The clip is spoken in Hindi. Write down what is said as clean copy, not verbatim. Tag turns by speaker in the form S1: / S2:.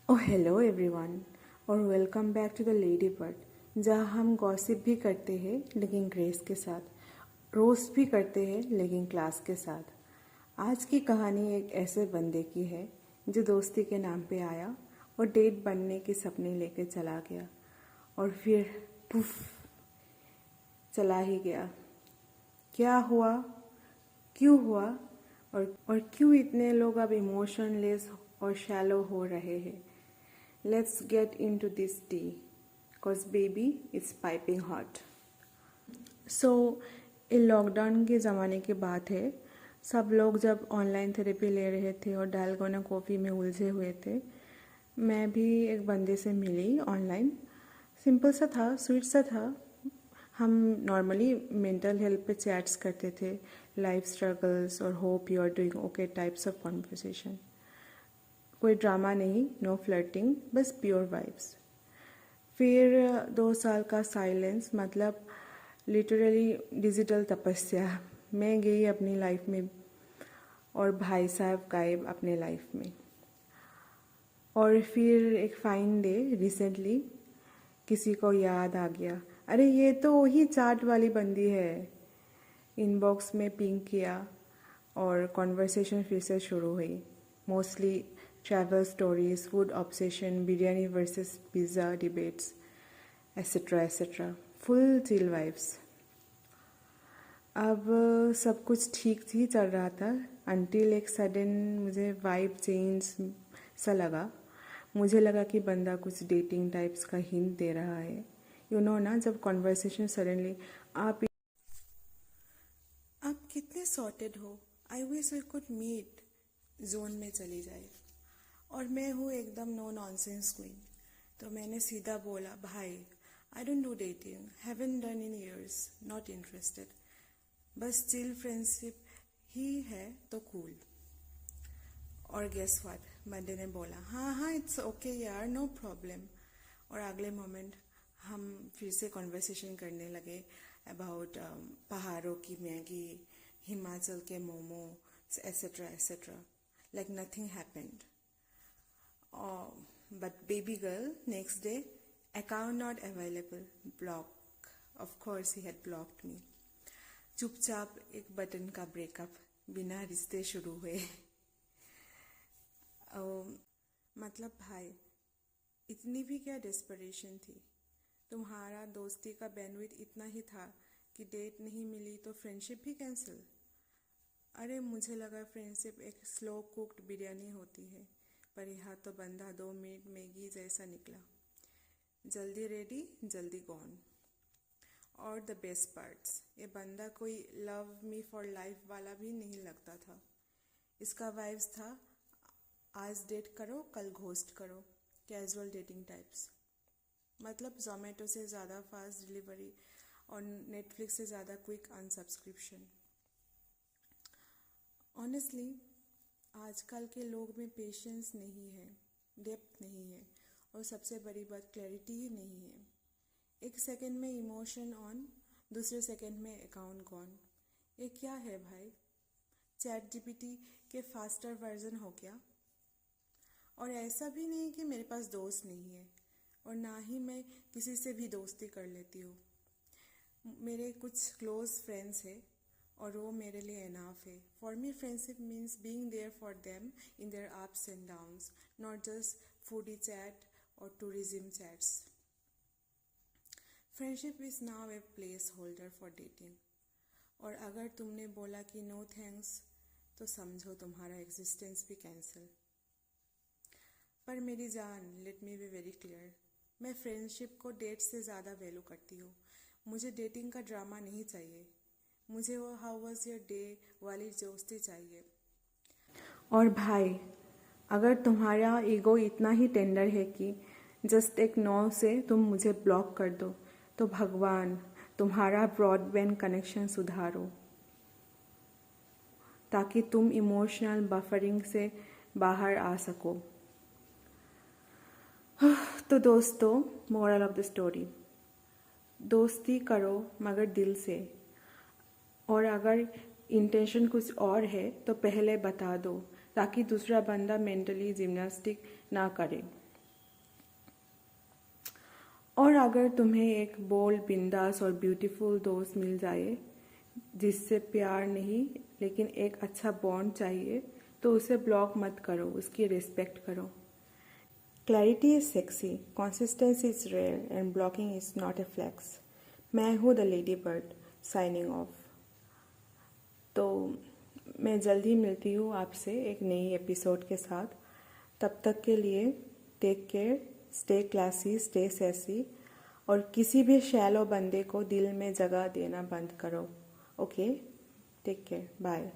S1: ओ हेलो एवरीवन और welcome back to the lady bird, जहाँ हम गॉसिप भी करते हैं लेकिन ग्रेस के साथ, रोस्ट भी करते हैं लेकिन क्लास के साथ। आज की कहानी एक ऐसे बंदे की है जो दोस्ती के नाम पे आया और डेट बनने के सपने लेके चला गया और फिर पुफ चला ही गया। क्या हुआ, क्यों हुआ और क्यों इतने लोग अब इमोशनलेस और शैलो हो रहे हैं। Let's get into this tea, cause baby is piping hot. So, ये लॉकडाउन के ज़माने की बात है। सब लोग जब ऑनलाइन थेरेपी ले रहे थे और डालगोना कॉफ़ी में उलझे हुए थे, मैं भी एक बंदे से मिली ऑनलाइन। सिंपल सा था, स्वीट सा था। हम नॉर्मली मेंटल हेल्थ पे चैट्स करते थे, लाइफ स्ट्रगल्स और hope you are doing okay types of conversation. कोई ड्रामा नहीं, नो फ्लर्टिंग, बस प्योर वाइब्स। फिर 2 साल का साइलेंस, मतलब लिटरली डिजिटल तपस्या। मैं गई अपनी लाइफ में और भाई साहब गायब अपने लाइफ में। और फिर एक फाइन डे रिसेंटली किसी को याद आ गया, अरे ये तो वही चाट वाली बंदी है। इनबॉक्स में पिंग किया और कॉन्वर्सेशन फिर से शुरू हुई। Mostly travel stories, food obsession, biryani versus pizza debates, etc. etc. Full chill vibes. अब सब कुछ ठीक ही चल रहा था until एक सडन मुझे वाइब चेंज सा लगा। मुझे लगा कि बंदा कुछ डेटिंग टाइप्स का हिंट दे रहा है। यू नो ना, जब कॉन्वर्सेशन सडनली आप कितने सॉर्टेड हो, I wish we could meet zone में चली जाए। और मैं हूँ एकदम नो नॉनसेंस क्वीन, तो मैंने सीधा बोला, भाई I don't do dating, haven't done in years, not interested, बस चिल फ्रेंडशिप ही है तो कूल। और गेस व्हाट, बंदे ने बोला, हाँ हाँ इट्स ओके यार, नो प्रॉब्लम। और अगले मोमेंट हम फिर से कॉन्वर्सेशन करने लगे अबाउट पहाड़ों की मैगी, हिमाचल के momo, etcetera etcetera, like nothing happened. But baby girl, next day, account not available, block. Of course he had blocked me. चुपचाप एक बटन का ब्रेकअप, बिना रिश्ते शुरू हुए। मतलब भाई, इतनी भी क्या डेस्परेशन थी? तुम्हारा दोस्ती का बैंडविड्थ इतना ही था कि डेट नहीं मिली तो फ्रेंडशिप भी कैंसिल? अरे मुझे लगा फ्रेंडशिप एक स्लो कुक्ड बिरयानी होती है, पर यहाँ तो बंदा 2 मिनट मैगी जैसा निकला। जल्दी रेडी जल्दी गॉन। और द बेस्ट पार्ट्स, ये बंदा कोई लव मी फॉर लाइफ वाला भी नहीं लगता था। इसका वाइब्स था, आज डेट करो कल घोस्ट करो, कैजुअल डेटिंग टाइप्स। मतलब जोमेटो से ज़्यादा फास्ट डिलीवरी और नेटफ्लिक्स से ज़्यादा क्विक अनसब्सक्रिप्शन। ऑनेस्टली आजकल के लोग में पेशेंस नहीं है, डेप्थ नहीं है, और सबसे बड़ी बात क्लैरिटी ही नहीं है। एक सेकंड में इमोशन ऑन, दूसरे सेकंड में अकाउंट गॉन। ये क्या है भाई? चैट जीपीटी के फास्टर वर्जन हो क्या? और ऐसा भी नहीं कि मेरे पास दोस्त नहीं है, और ना ही मैं किसी से भी दोस्ती कर लेती हूँ। मेरे कुछ क्लोज फ्रेंड्स हैं और वो मेरे लिए इनफ है। For me friendship means being there for them in their ups and downs, not just foodie chat और tourism chats. Friendship is now a placeholder for dating. और अगर तुमने बोला कि नो थैंक्स, तो समझो तुम्हारा एग्जिस्टेंस भी कैंसिल। पर मेरी जान, let me be very clear, मैं फ्रेंडशिप को डेट से ज़्यादा वैल्यू करती हूँ। मुझे डेटिंग का ड्रामा नहीं चाहिए, मुझे वो हाउ वाज योर डे वाली दोस्ती चाहिए। और भाई, अगर तुम्हारा ईगो इतना ही टेंडर है कि जस्ट एक नो से तुम मुझे ब्लॉक कर दो, तो भगवान तुम्हारा ब्रॉडबैंड कनेक्शन सुधारो, ताकि तुम इमोशनल बफरिंग से बाहर आ सको। तो दोस्तों, मोरल ऑफ द स्टोरी, दोस्ती करो मगर दिल से, और अगर इंटेंशन कुछ और है तो पहले बता दो, ताकि दूसरा बंदा मेंटली जिम्नास्टिक ना करे। और अगर तुम्हें एक बोल्ड, बिंदास और ब्यूटीफुल दोस्त मिल जाए जिससे प्यार नहीं लेकिन एक अच्छा बॉन्ड चाहिए, तो उसे ब्लॉक मत करो, उसकी रिस्पेक्ट करो। Clarity is sexy, consistency is rare and blocking is not a flex. मैं हूँ the lady bird, signing off. तो मैं जल्द ही मिलती हूँ आपसे एक नई एपिसोड के साथ। तब तक के लिए take care, stay classy, stay sassy, और किसी भी शैलो बंदे को दिल में जगह देना बंद करो। Okay, take care, bye.